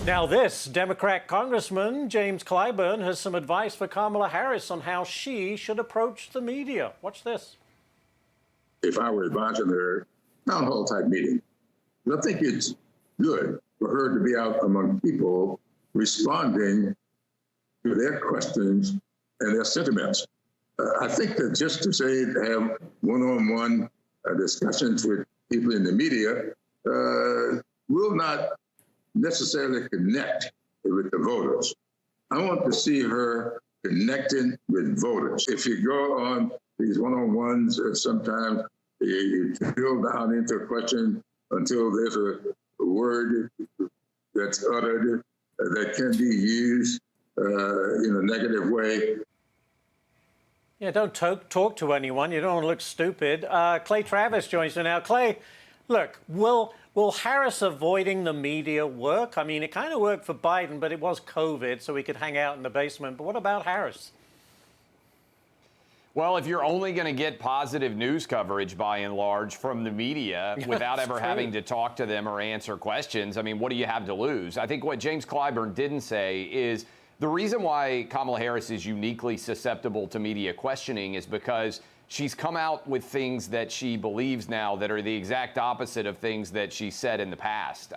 Now this, Democrat Congressman James Clyburn has some advice for Kamala Harris on how she should approach the media. Watch this. If I were advising her, town hall type meeting, I think it's good for her to be out among people responding to their questions and their sentiments. I think that just to say have one-on-one discussions with people in the media will not necessarily connect with the voters. I want to see her connecting with voters. If you go on these one-on-ones, sometimes you drill down into a question until there's a word that's uttered that can be used in a negative way. Yeah, don't talk to anyone. You don't want to look stupid. Clay Travis joins me now. Clay, look, will Harris avoiding the media work? I mean, it kind of worked for Biden, but it was COVID, so we could hang out in the basement. But what about Harris? Well, if you're only going to get positive news coverage, by and large, from the media without ever having to talk to them or answer questions, I mean, what do you have to lose? I think what James Clyburn didn't say is the reason why Kamala Harris is uniquely susceptible to media questioning is because she's come out with things that she believes now that are the exact opposite of things that she said in the past.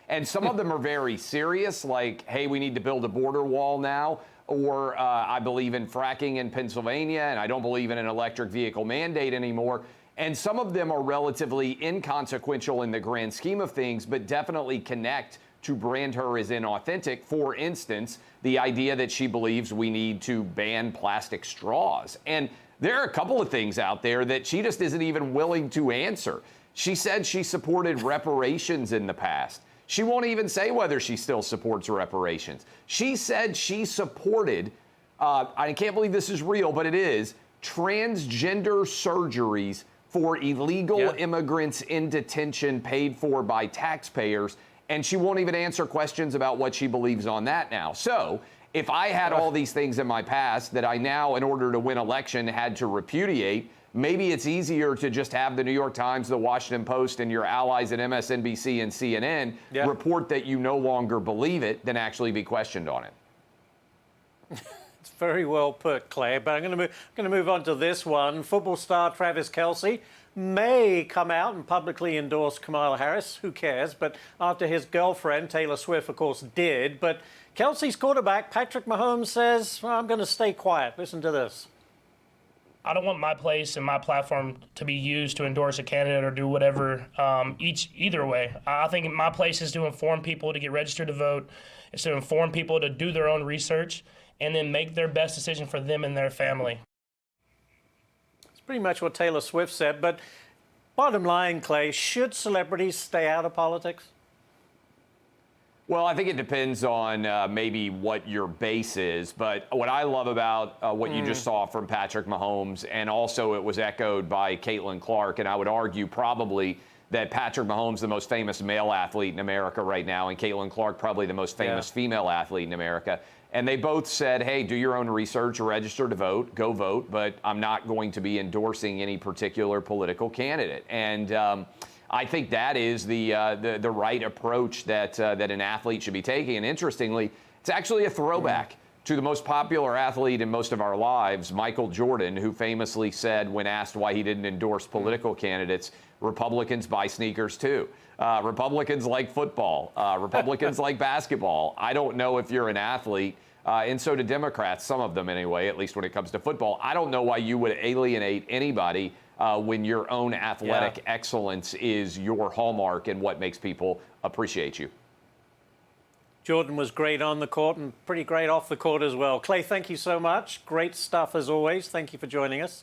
And some of them are very serious, like, hey, we need to build a border wall now. Or I believe in fracking in Pennsylvania, and I don't believe in an electric vehicle mandate anymore. And some of them are relatively inconsequential in the grand scheme of things, but definitely connect to brand her as inauthentic. For instance, the idea that she believes we need to ban plastic straws. And there are a couple of things out there that she just isn't even willing to answer. She said she supported reparations in the past. She won't even say whether she still supports reparations. She said she supported, I can't believe this is real, but it is, transgender surgeries for illegal immigrants in detention paid for by taxpayers. And she won't even answer questions about what she believes on that now. So if I had all these things in my past that I now, in order to win election, had to repudiate, maybe it's easier to just have the New York Times, the Washington Post, and your allies at MSNBC and CNN report that you no longer believe it than actually be questioned on it. It's very well put, Clay. But I'm going to move on to this one. Football star Travis Kelce may come out and publicly endorse Kamala Harris. Who cares? But after his girlfriend, Taylor Swift, of course, did. But Kelce's quarterback, Patrick Mahomes, says, well, I'm going to stay quiet. Listen to this. I don't want my place and my platform to be used to endorse a candidate or do whatever, either way. I think my place is to inform people to get registered to vote. It's to inform people to do their own research and then make their best decision for them and their family. It's pretty much what Taylor Swift said. But bottom line, Clay, should celebrities stay out of politics? Well, I think it depends on maybe what your base is. But what I love about what you just saw from Patrick Mahomes, and also it was echoed by Caitlin Clark, and I would argue probably that Patrick Mahomes, the most famous male athlete in America right now, and Caitlin Clark, probably the most famous female athlete in America. And they both said, hey, do your own research, register to vote, go vote, but I'm not going to be endorsing any particular political candidate. And I think that is the right approach that an athlete should be taking. And interestingly, it's actually a throwback to the most popular athlete in most of our lives, Michael Jordan, who famously said when asked why he didn't endorse political candidates, Republicans buy sneakers too. Republicans like football. Republicans like basketball. I don't know if you're an athlete, and so do Democrats, some of them anyway, at least when it comes to football. I don't know why you would alienate anybody when your own athletic excellence is your hallmark and what makes people appreciate you. Jordan was great on the court and pretty great off the court as well. Clay, thank you so much. Great stuff as always. Thank you for joining us.